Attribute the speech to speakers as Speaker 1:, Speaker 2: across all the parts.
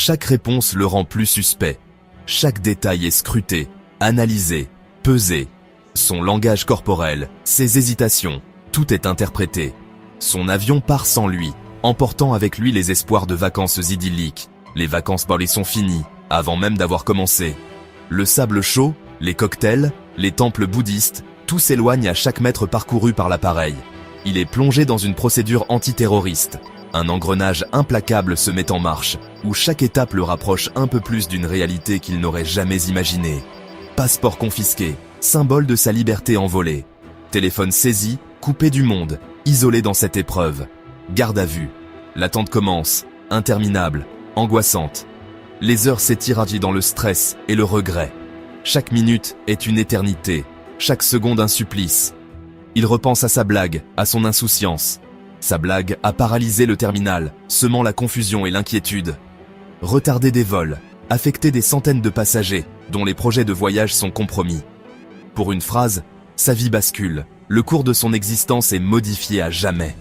Speaker 1: Chaque réponse le rend plus suspect. Chaque détail est scruté, analysé, pesé. Son langage corporel, ses hésitations, tout est interprété. Son avion part sans lui, emportant avec lui les espoirs de vacances idylliques. Les vacances Bali sont finies, avant même d'avoir commencé. Le sable chaud, les cocktails, les temples bouddhistes, tout s'éloigne à chaque mètre parcouru par l'appareil. Il est plongé dans une procédure antiterroriste. Un engrenage implacable se met en marche, où chaque étape le rapproche un peu plus d'une réalité qu'il n'aurait jamais imaginée. Passeport confisqué, symbole de sa liberté envolée. Téléphone saisi, coupé du monde, isolé dans cette épreuve. Garde à vue. L'attente commence, interminable, angoissante. Les heures s'étirent dans le stress et le regret. Chaque minute est une éternité, chaque seconde un supplice. Il repense à sa blague, à son insouciance. Sa blague a paralysé le terminal, semant la confusion et l'inquiétude. Retarder des vols, affecter des centaines de passagers, dont les projets de voyage sont compromis. Pour une phrase, sa vie bascule, le cours de son existence est modifié à jamais.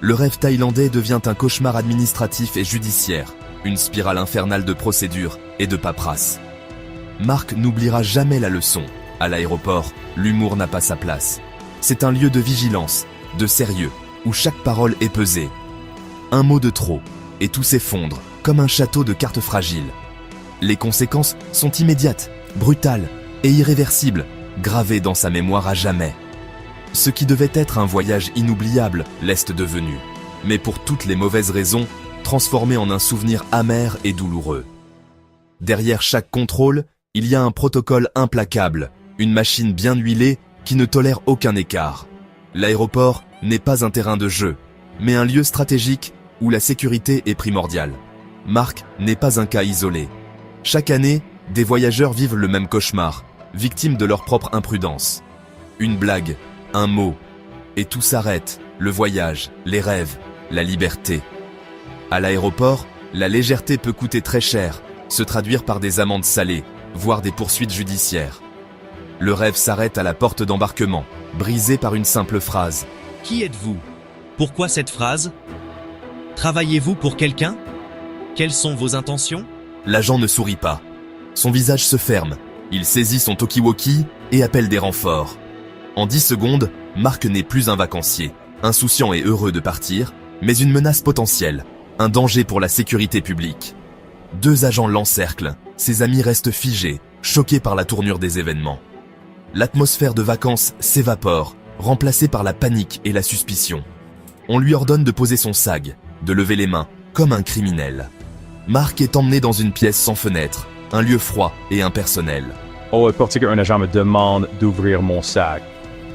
Speaker 1: Le rêve thaïlandais devient un cauchemar administratif et judiciaire, une spirale infernale de procédures et de paperasse. Marc n'oubliera jamais la leçon. À l'aéroport, l'humour n'a pas sa place. C'est un lieu de vigilance, de sérieux, où chaque parole est pesée. Un mot de trop, et tout s'effondre, comme un château de cartes fragiles. Les conséquences sont immédiates, brutales et irréversibles, gravées dans sa mémoire à jamais. Ce qui devait être un voyage inoubliable l'est devenu, mais pour toutes les mauvaises raisons, transformé en un souvenir amer et douloureux. Derrière chaque contrôle, il y a un protocole implacable, une machine bien huilée qui ne tolère aucun écart. L'aéroport n'est pas un terrain de jeu, mais un lieu stratégique où la sécurité est primordiale. Marc n'est pas un cas isolé. Chaque année, des voyageurs vivent le même cauchemar, victimes de leur propre imprudence. Une blague, un mot, et tout s'arrête, le voyage, les rêves, la liberté. À l'aéroport, la légèreté peut coûter très cher, se traduire par des amendes salées, voire des poursuites judiciaires. Le rêve s'arrête à la porte d'embarquement, brisé par une simple phrase.
Speaker 2: Qui êtes-vous? Pourquoi cette phrase? Travaillez-vous pour quelqu'un? Quelles sont vos intentions?
Speaker 1: L'agent ne sourit pas. Son visage se ferme. Il saisit son talkie-walkie et appelle des renforts. En 10 secondes, Marc n'est plus un vacancier, insouciant et heureux de partir, mais une menace potentielle, un danger pour la sécurité publique. 2 agents l'encerclent, ses amis restent figés, choqués par la tournure des événements. L'atmosphère de vacances s'évapore, remplacée par la panique et la suspicion. On lui ordonne de poser son sac, de lever les mains, comme un criminel. Marc est emmené dans une pièce sans fenêtre, un lieu froid et impersonnel.
Speaker 3: Oh, parce qu'un agent me demande d'ouvrir mon sac.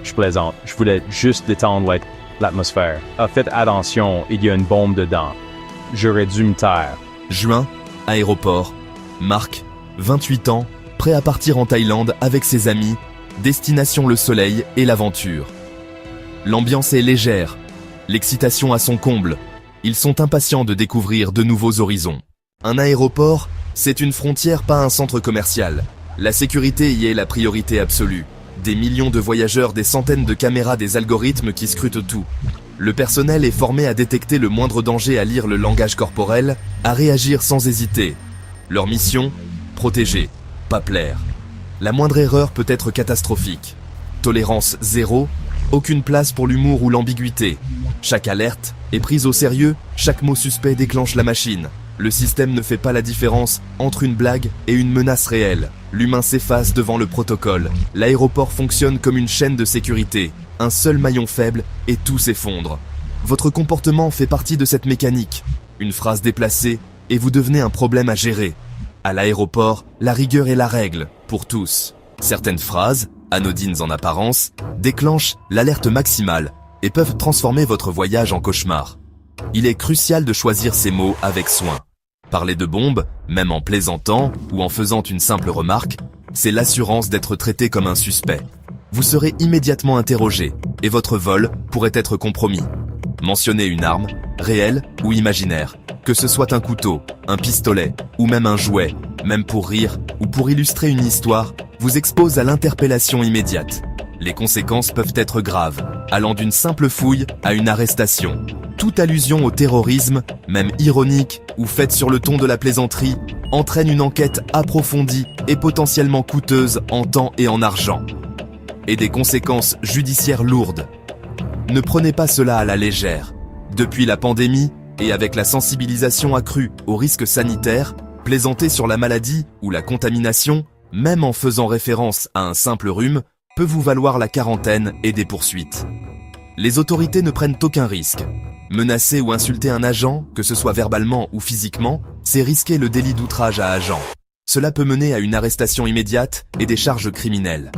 Speaker 3: Je plaisante, je voulais juste détendre l'atmosphère. Faites attention, il y a une bombe dedans. J'aurais dû me taire.
Speaker 1: Juin, aéroport. Marc, 28 ans, prêt à partir en Thaïlande avec ses amis, destination le soleil et l'aventure. L'ambiance est légère, l'excitation à son comble. Ils sont impatients de découvrir de nouveaux horizons. Un aéroport, c'est une frontière, pas un centre commercial. La sécurité y est la priorité absolue. Des millions de voyageurs, des centaines de caméras, des algorithmes qui scrutent tout. Le personnel est formé à détecter le moindre danger, à lire le langage corporel, à réagir sans hésiter. Leur mission, protéger, pas plaire. La moindre erreur peut être catastrophique. Tolérance zéro, aucune place pour l'humour ou l'ambiguïté. Chaque alerte est prise au sérieux, chaque mot suspect déclenche la machine. Le système ne fait pas la différence entre une blague et une menace réelle. L'humain s'efface devant le protocole. L'aéroport fonctionne comme une chaîne de sécurité. Un seul maillon faible et tout s'effondre. Votre comportement fait partie de cette mécanique. Une phrase déplacée et vous devenez un problème à gérer. À l'aéroport, la rigueur est la règle, pour tous. Certaines phrases, anodines en apparence, déclenchent l'alerte maximale et peuvent transformer votre voyage en cauchemar. Il est crucial de choisir ses mots avec soin. Parler de bombes, même en plaisantant ou en faisant une simple remarque, c'est l'assurance d'être traité comme un suspect. Vous serez immédiatement interrogé et votre vol pourrait être compromis. Mentionnez une arme, réelle ou imaginaire, que ce soit un couteau, un pistolet ou même un jouet, même pour rire ou pour illustrer une histoire, vous expose à l'interpellation immédiate. Les conséquences peuvent être graves, allant d'une simple fouille à une arrestation. Toute allusion au terrorisme, même ironique ou faite sur le ton de la plaisanterie, entraîne une enquête approfondie et potentiellement coûteuse en temps et en argent. Et des conséquences judiciaires lourdes. Ne prenez pas cela à la légère. Depuis la pandémie, et avec la sensibilisation accrue aux risques sanitaires, plaisanter sur la maladie ou la contamination, même en faisant référence à un simple rhume, peut vous valoir la quarantaine et des poursuites. Les autorités ne prennent aucun risque. Menacer ou insulter un agent, que ce soit verbalement ou physiquement, c'est risquer le délit d'outrage à agent. Cela peut mener à une arrestation immédiate et des charges criminelles.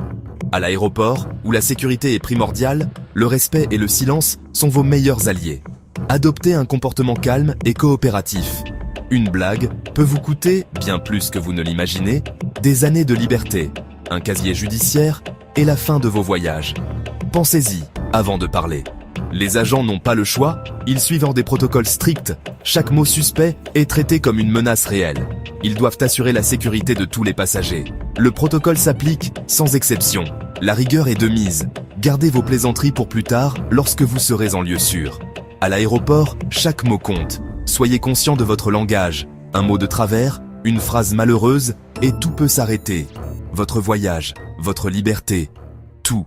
Speaker 1: À l'aéroport, où la sécurité est primordiale, le respect et le silence sont vos meilleurs alliés. Adoptez un comportement calme et coopératif. Une blague peut vous coûter, bien plus que vous ne l'imaginez, des années de liberté, un casier judiciaire et la fin de vos voyages. Pensez-y avant de parler. Les agents n'ont pas le choix, ils suivent des protocoles stricts. Chaque mot suspect est traité comme une menace réelle. Ils doivent assurer la sécurité de tous les passagers. Le protocole s'applique sans exception. La rigueur est de mise. Gardez vos plaisanteries pour plus tard lorsque vous serez en lieu sûr. À l'aéroport, chaque mot compte. Soyez conscient de votre langage. Un mot de travers, une phrase malheureuse, et tout peut s'arrêter. Votre voyage, votre liberté, tout.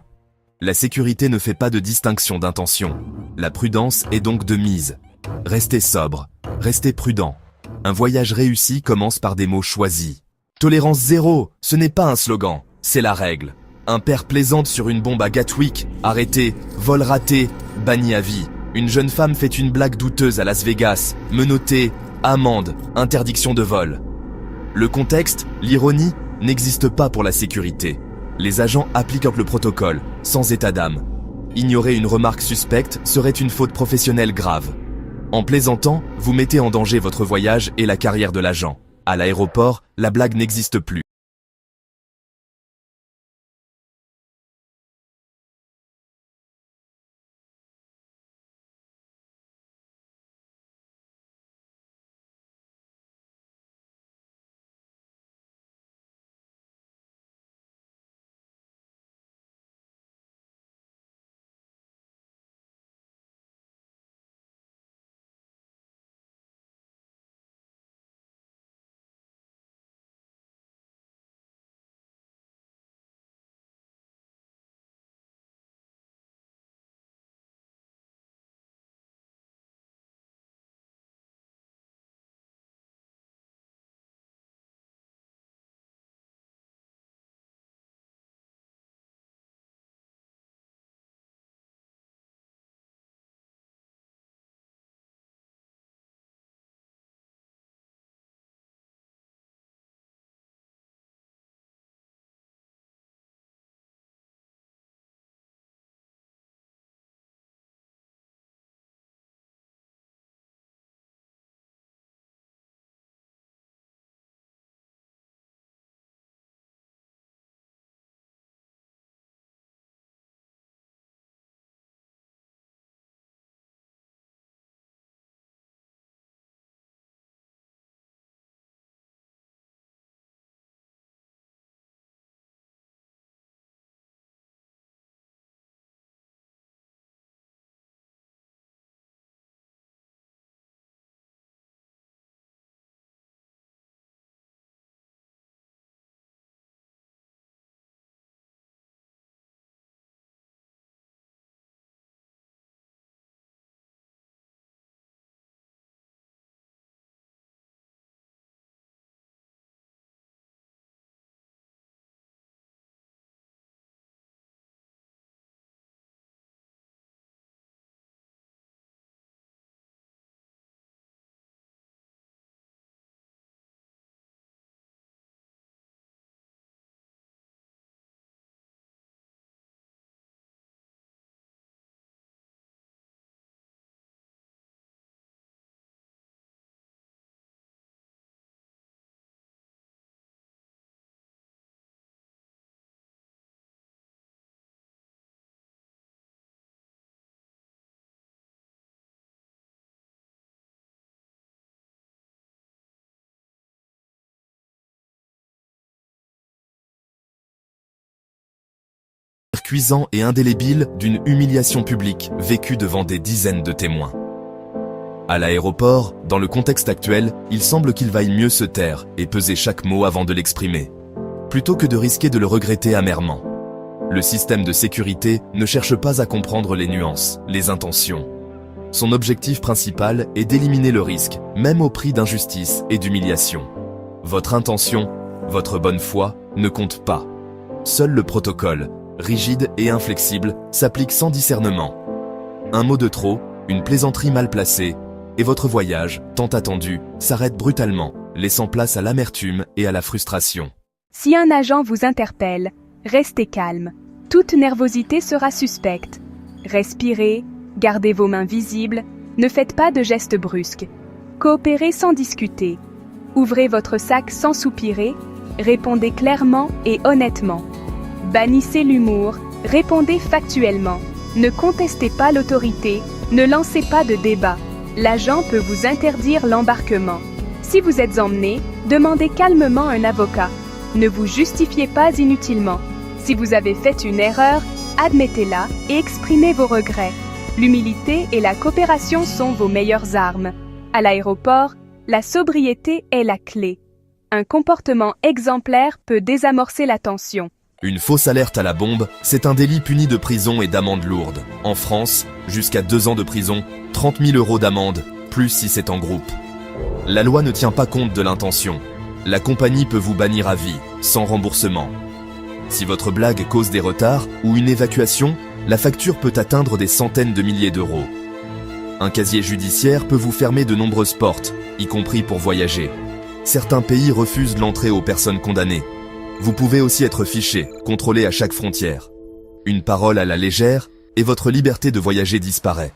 Speaker 1: La sécurité ne fait pas de distinction d'intention. La prudence est donc de mise. Restez sobre, restez prudent. Un voyage réussi commence par des mots choisis. Tolérance zéro, ce n'est pas un slogan, c'est la règle. Un père plaisante sur une bombe à Gatwick, arrêté, vol raté, banni à vie. Une jeune femme fait une blague douteuse à Las Vegas, menottée, amende, interdiction de vol. Le contexte, l'ironie, n'existe pas pour la sécurité. Les agents appliquent le protocole, sans état d'âme. Ignorer une remarque suspecte serait une faute professionnelle grave. En plaisantant, vous mettez en danger votre voyage et la carrière de l'agent. À l'aéroport, la blague n'existe plus. cuisant et indélébile d'une humiliation publique vécue devant des dizaines de témoins. À l'aéroport, dans le contexte actuel, il semble qu'il vaille mieux se taire et peser chaque mot avant de l'exprimer, plutôt que de risquer de le regretter amèrement. Le système de sécurité ne cherche pas à comprendre les nuances, les intentions. Son objectif principal est d'éliminer le risque, même au prix d'injustice et d'humiliation. Votre intention, votre bonne foi, ne compte pas. Seul le protocole, rigide et inflexible, s'applique sans discernement. Un mot de trop, une plaisanterie mal placée, et votre voyage, tant attendu, s'arrête brutalement, laissant place à l'amertume et à la frustration.
Speaker 4: Si un agent vous interpelle, restez calme. Toute nervosité sera suspecte. Respirez, gardez vos mains visibles, ne faites pas de gestes brusques. Coopérez sans discuter. Ouvrez votre sac sans soupirer, répondez clairement et honnêtement. Bannissez l'humour, répondez factuellement. Ne contestez pas l'autorité, ne lancez pas de débat. L'agent peut vous interdire l'embarquement. Si vous êtes emmené, demandez calmement un avocat. Ne vous justifiez pas inutilement. Si vous avez fait une erreur, admettez-la et exprimez vos regrets. L'humilité et la coopération sont vos meilleures armes. À l'aéroport, la sobriété est la clé. Un comportement exemplaire peut désamorcer la tension.
Speaker 1: Une fausse alerte à la bombe, c'est un délit puni de prison et d'amende lourde. En France, jusqu'à 2 ans de prison, 30 000 € d'amende, plus si c'est en groupe. La loi ne tient pas compte de l'intention. La compagnie peut vous bannir à vie, sans remboursement. Si votre blague cause des retards ou une évacuation, la facture peut atteindre des centaines de milliers d'euros. Un casier judiciaire peut vous fermer de nombreuses portes, y compris pour voyager. Certains pays refusent l'entrée aux personnes condamnées. Vous pouvez aussi être fiché, contrôlé à chaque frontière. Une parole à la légère, et votre liberté de voyager disparaît.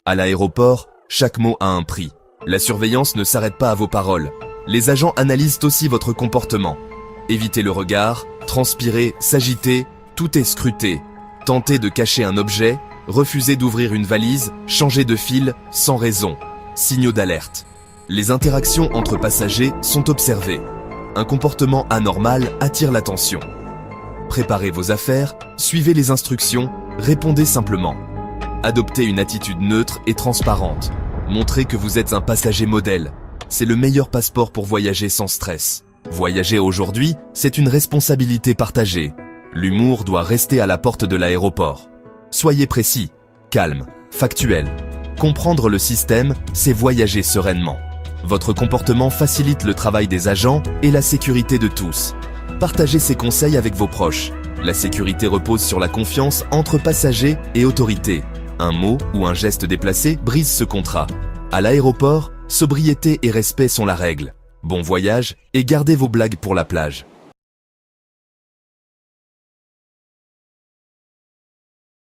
Speaker 1: À l'aéroport, chaque mot a un prix. La surveillance ne s'arrête pas à vos paroles. Les agents analysent aussi votre comportement. Évitez le regard, transpirer, s'agiter, tout est scruté. Tentez de cacher un objet, refusez d'ouvrir une valise, changez de fil, sans raison. Signaux d'alerte. Les interactions entre passagers sont observées. Un comportement anormal attire l'attention. Préparez vos affaires, suivez les instructions, répondez simplement. Adoptez une attitude neutre et transparente. Montrez que vous êtes un passager modèle. C'est le meilleur passeport pour voyager sans stress. Voyager aujourd'hui, c'est une responsabilité partagée. L'humour doit rester à la porte de l'aéroport. Soyez précis, calme, factuel. Comprendre le système, c'est voyager sereinement. Votre comportement facilite le travail des agents et la sécurité de tous. Partagez ces conseils avec vos proches. La sécurité repose sur la confiance entre passagers et autorités. Un mot ou un geste déplacé brise ce contrat. À l'aéroport, sobriété et respect sont la règle. Bon voyage et gardez vos blagues pour la plage.